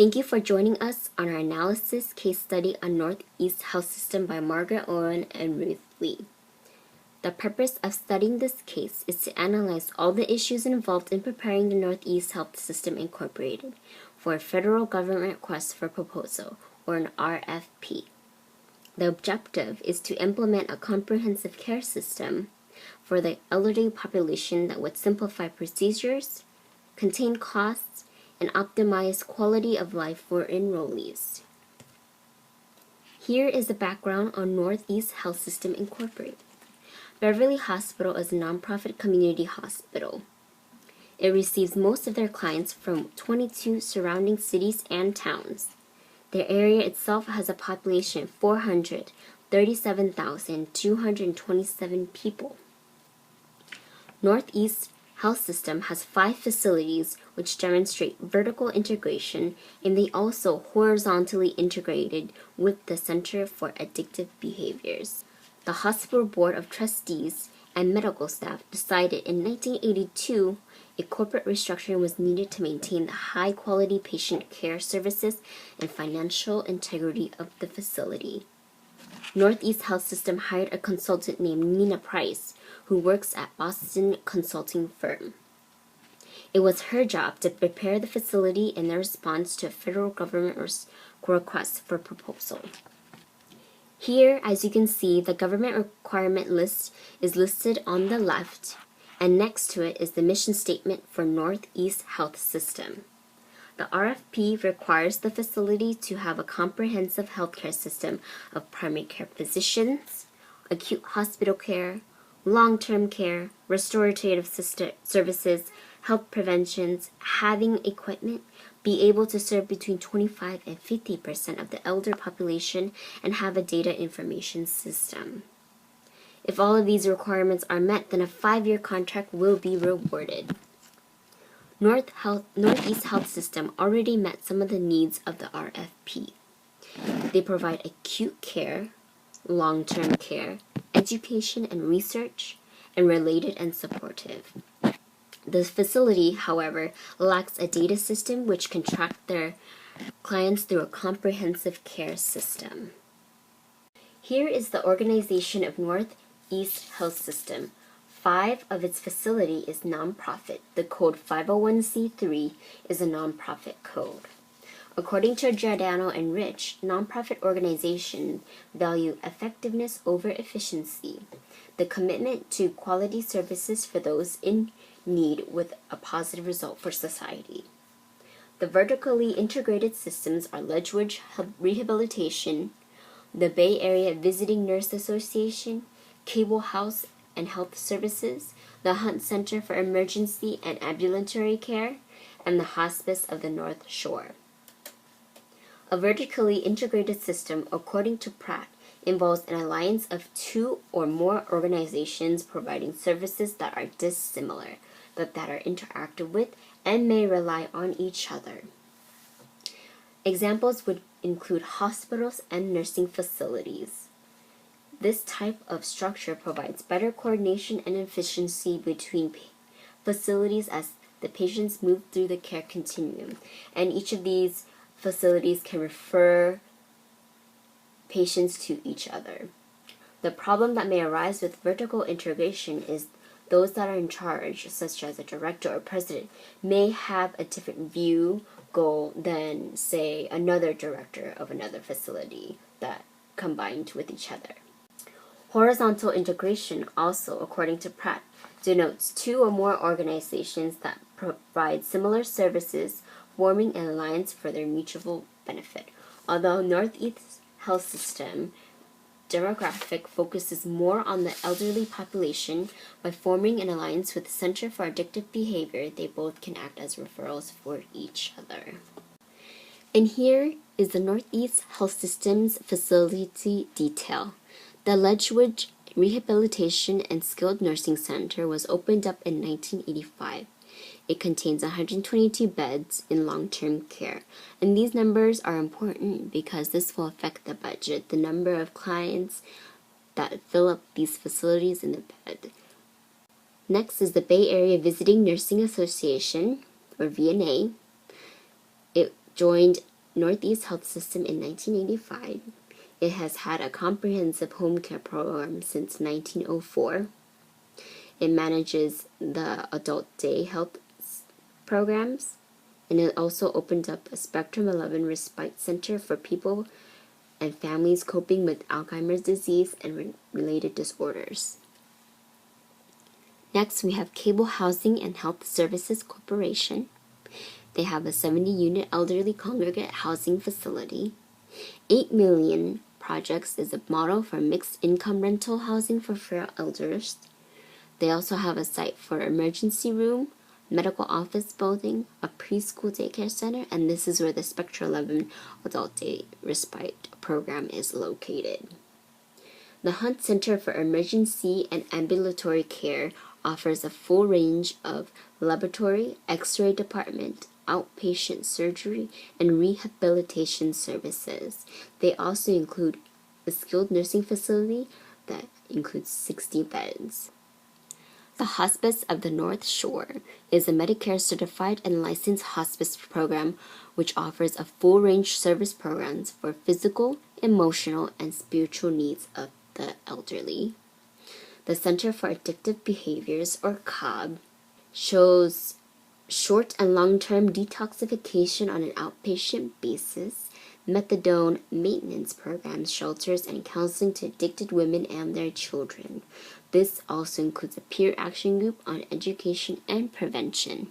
Thank you for joining us on our analysis case study on Northeast Health System by Margaret Owen and Ruth Lee. The purpose of studying this case is to analyze all the issues involved in preparing the Northeast Health System Incorporated for a federal government request for proposal, or an RFP. The objective is to implement a comprehensive care system for the elderly population that would simplify procedures, contain costs, and optimize quality of life for enrollees. Here is the background on Northeast Health System Incorporated. Beverly Hospital is a nonprofit community hospital. It receives most of their clients from 22 surrounding cities and towns. The area itself has a population of 437,227 people. Northeast Health System has 5 facilities which demonstrate vertical integration, and they also horizontally integrated with the Center for Addictive Behaviors. The Hospital Board of Trustees and medical staff decided in 1982 a corporate restructuring was needed to maintain the high-quality patient care services and financial integrity of the facility. Northeast Health System hired a consultant named Nina Price, who works at Boston consulting firm. It was her job to prepare the facility in their response to a federal government request for proposal. Here, as you can see, the government requirement list is listed on the left, and next to it is the mission statement for Northeast Health System. The RFP requires the facility to have a comprehensive healthcare system of primary care physicians, acute hospital care, long-term care, restorative services, health preventions, having equipment, be able to serve between 25 and 50% of the elder population, and have a data information system. If all of these requirements are met, then a 5-year contract will be rewarded. Northeast Health System already met some of the needs of the RFP. They provide acute care, long-term care, education and research, and related and supportive. The facility, however, lacks a data system which can track their clients through a comprehensive care system. Here is the organization of Northeast Health System. 5 of its facility is nonprofit. The code 501c3 is a nonprofit code. According to Giordano and Rich, nonprofit organizations value effectiveness over efficiency, the commitment to quality services for those in need with a positive result for society. The vertically integrated systems are Ledgewood Rehabilitation, the Bay Area Visiting Nurse Association, Cable House and Health Services, the Hunt Center for Emergency and Ambulatory Care, and the Hospice of the North Shore. A vertically integrated system, according to Pratt, involves an alliance of 2 or more organizations providing services that are dissimilar, but that are interactive with and may rely on each other. Examples would include hospitals and nursing facilities. This type of structure provides better coordination and efficiency between facilities as the patients move through the care continuum, and each of these facilities can refer patients to each other. The problem that may arise with vertical integration is those that are in charge, such as a director or president, may have a different view, goal than, say, another director of another facility that combined with each other. Horizontal integration also, according to Pratt, denotes 2 or more organizations that provide similar services, forming an alliance for their mutual benefit. Although Northeast Health System demographic focuses more on the elderly population, by forming an alliance with the Center for Addictive Behavior, they both can act as referrals for each other. And here is the Northeast Health System's facility detail. The Ledgewood Rehabilitation and Skilled Nursing Center was opened up in 1985. It contains 122 beds in long-term care, and these numbers are important because this will affect the budget, the number of clients that fill up these facilities in the bed. Next is the Bay Area Visiting Nursing Association, or VNA. It joined Northeast Health System in 1985. It has had a comprehensive home care program since 1904. It manages the adult day health programs, and it also opened up a Spectrum 11 Respite Center for people and families coping with Alzheimer's disease and related disorders. Next, we have Cable Housing and Health Services Corporation. They have a 70-unit elderly congregate housing facility. 8 Million Projects is a model for mixed-income rental housing for frail elders. They also have a site for emergency room, medical office building, a preschool daycare center, and this is where the Spectrum 11 Adult Day Respite program is located. The Hunt Center for Emergency and Ambulatory Care offers a full range of laboratory, X-ray department, outpatient surgery, and rehabilitation services. They also include a skilled nursing facility that includes 60 beds. The Hospice of the North Shore is a Medicare certified and licensed hospice program which offers a full range service programs for physical, emotional, and spiritual needs of the elderly. The Center for Addictive Behaviors, or COB, shows short and long-term detoxification on an outpatient basis, methadone maintenance programs, shelters, and counseling to addicted women and their children. This also includes a peer action group on education and prevention.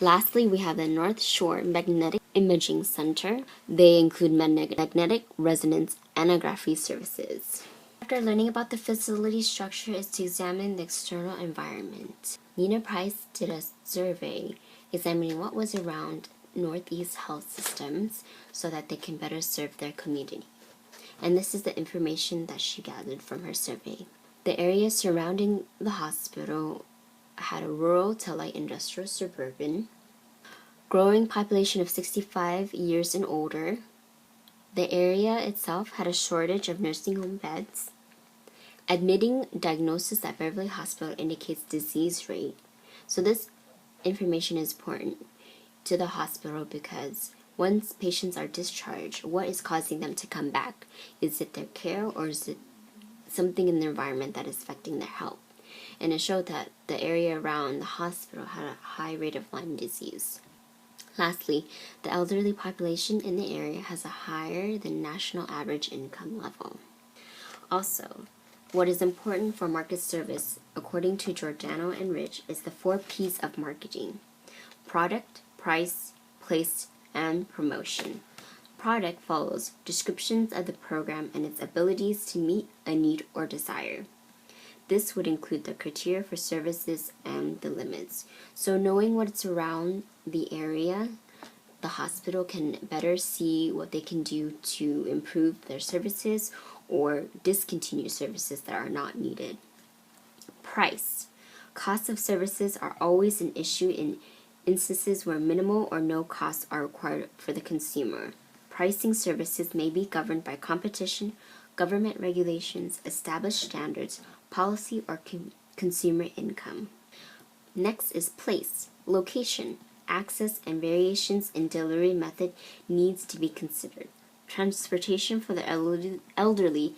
Lastly, we have the North Shore Magnetic Imaging Center. They include magnetic resonance angiography services. After learning about the facility structure is to examine the external environment. Nina Price did a survey examining what was around Northeast Health Systems so that they can better serve their community. And this is the information that she gathered from her survey. The area surrounding the hospital had a rural to light industrial suburban, growing population of 65 years and older. The area itself had a shortage of nursing home beds. Admitting diagnosis at Beverly Hospital indicates disease rate. So this information is important to the hospital because once patients are discharged, what is causing them to come back? Is it their care or is it something in the environment that is affecting their health? And it showed that the area around the hospital had a high rate of Lyme disease. Lastly, the elderly population in the area has a higher than national average income level. Also, what is important for market service, according to Giordano and Rich, is the 4 P's of marketing: product, price, place, and promotion. Product follows descriptions of the program and its abilities to meet a need or desire. This would include the criteria for services and the limits. So knowing what's around the area, the hospital can better see what they can do to improve their services or discontinue services that are not needed. Price. Costs of services are always an issue in instances where minimal or no costs are required for the consumer. Pricing services may be governed by competition, government regulations, established standards, policy, or consumer income. Next is place. Location, access, and variations in delivery method needs to be considered. Transportation for the elderly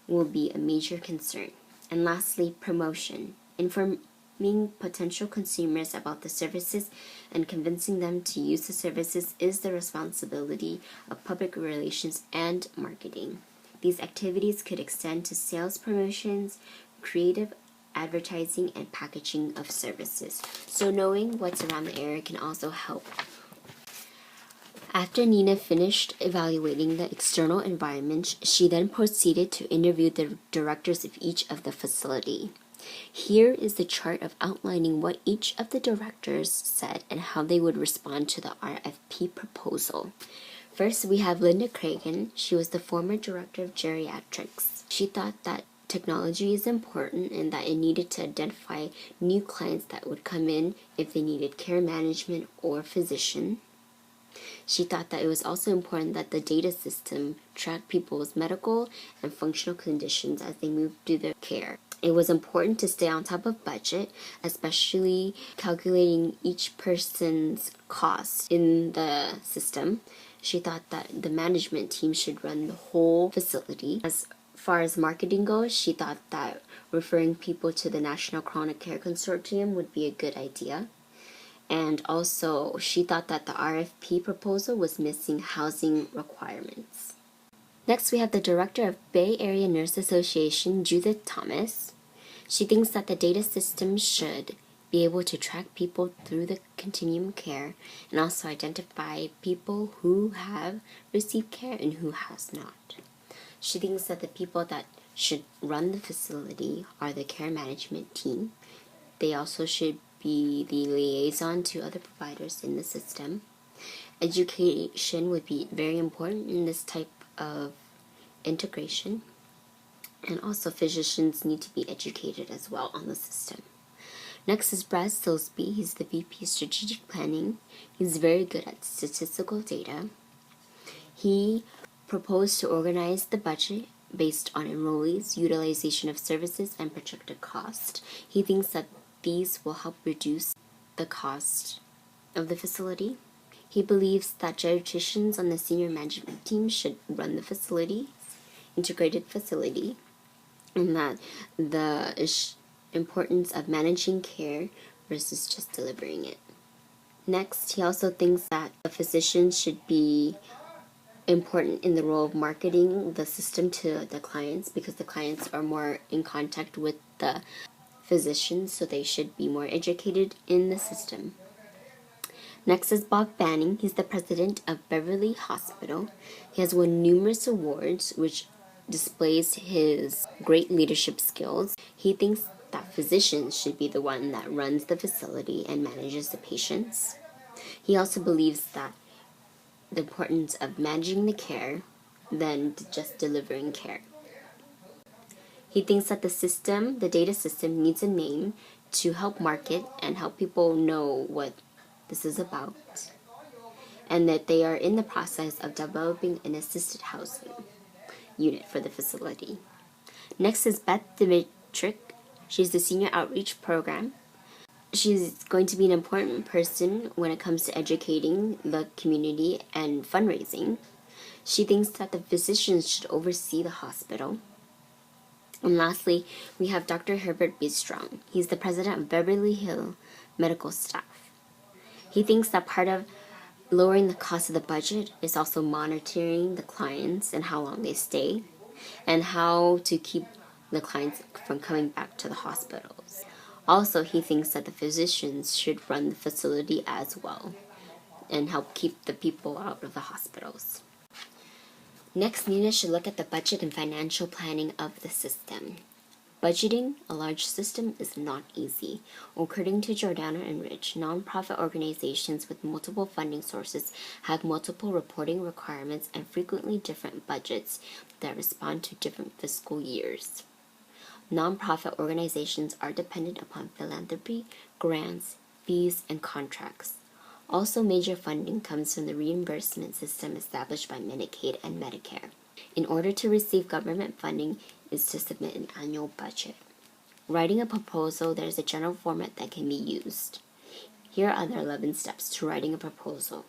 will be a major concern. And lastly, promotion. Informing potential consumers about the services and convincing them to use the services is the responsibility of public relations and marketing. These activities could extend to sales promotions, creative advertising, and packaging of services. So knowing what's around the area can also help. After Nina finished evaluating the external environment, she then proceeded to interview the directors of each of the facility. Here is the chart of outlining what each of the directors said and how they would respond to the RFP proposal. First, we have Linda Cragen. She was the former director of geriatrics. She thought that technology is important and that it needed to identify new clients that would come in if they needed care management or physician. She thought that it was also important that the data system track people's medical and functional conditions as they moved through their care. It was important to stay on top of budget, especially calculating each person's cost in the system. She thought that the management team should run the whole facility. As far as marketing goes, she thought that referring people to the National Chronic Care Consortium would be a good idea. And also, she thought that the RFP proposal was missing housing requirements. Next, we have the director of Bay Area Nurse Association, Judith Thomas. She thinks that the data system should be able to track people through the continuum of care and also identify people who have received care and who has not. She thinks that the people that should run the facility are the care management team. They also should be the liaison to other providers in the system. Education would be very important in this type of integration. And also physicians need to be educated as well on the system. Next is Brad Silsby. He's the VP of Strategic Planning. He's very good at statistical data. He proposed to organize the budget based on enrollees, utilization of services, and projected cost. He thinks that these will help reduce the cost of the facility. He believes that geriatricians on the senior management team should run the facility, integrated facility, and that the importance of managing care versus just delivering it. Next, he also thinks that the physician should be important in the role of marketing the system to the clients because the clients are more in contact with the physicians, so they should be more educated in the system. Next is Bob Banning. He's the president of Beverly Hospital. He has won numerous awards, which displays his great leadership skills. He thinks that physicians should be the one that runs the facility and manages the patients. He also believes that the importance of managing the care than just delivering care. He thinks that the system, the data system, needs a name to help market and help people know what this is about, and that they are in the process of developing an assisted housing unit for the facility. Next is Beth Dimitrick. She's the Senior Outreach Program. She's going to be an important person when it comes to educating the community and fundraising. She thinks that the physicians should oversee the hospital. And lastly, we have Dr. Herbert B. Strong. He's the president of Beverly Hill Medical Staff. He thinks that part of lowering the cost of the budget is also monitoring the clients and how long they stay, and how to keep the clients from coming back to the hospitals. Also, he thinks that the physicians should run the facility as well and help keep the people out of the hospitals. Next, Nina should look at the budget and financial planning of the system. Budgeting a large system is not easy. According to Giordano and Rich, nonprofit organizations with multiple funding sources have multiple reporting requirements and frequently different budgets that respond to different fiscal years. Nonprofit organizations are dependent upon philanthropy, grants, fees, and contracts. Also, major funding comes from the reimbursement system established by Medicaid and Medicare. In order to receive government funding is to submit an annual budget. Writing a proposal, there's a general format that can be used. Here are the 11 steps to writing a proposal.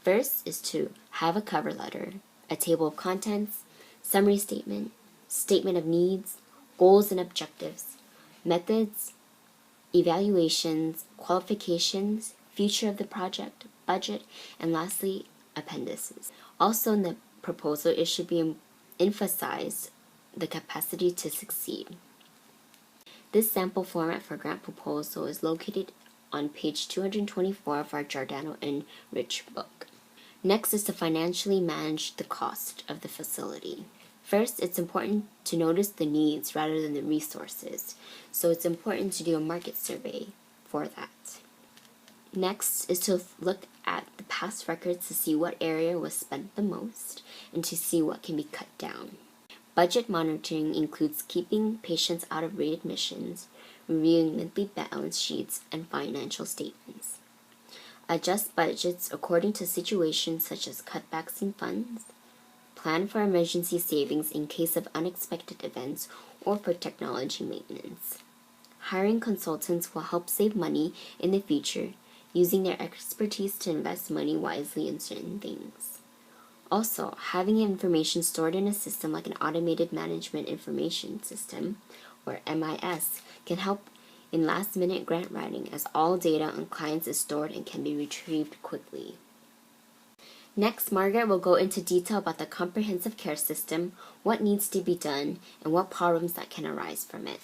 First is to have a cover letter, a table of contents, summary statement, statement of needs, goals and objectives, methods, evaluations, qualifications, future of the project, budget, and lastly, appendices. Also in the proposal, it should be emphasized the capacity to succeed. This sample format for grant proposal is located on page 224 of our Giordano and Rich book. Next is to financially manage the cost of the facility. First, it's important to notice the needs rather than the resources, so it's important to do a market survey for that. Next is to look at the past records to see what area was spent the most and to see what can be cut down. Budget monitoring includes keeping patients out of readmissions, reviewing monthly balance sheets, and financial statements. Adjust budgets according to situations such as cutbacks in funds, plan for emergency savings in case of unexpected events, or for technology maintenance. Hiring consultants will help save money in the future, using their expertise to invest money wisely in certain things. Also, having information stored in a system like an Automated Management Information System, or MIS, can help in last-minute grant writing as all data on clients is stored and can be retrieved quickly. Next, Margaret will go into detail about the comprehensive care system, what needs to be done, and what problems that can arise from it.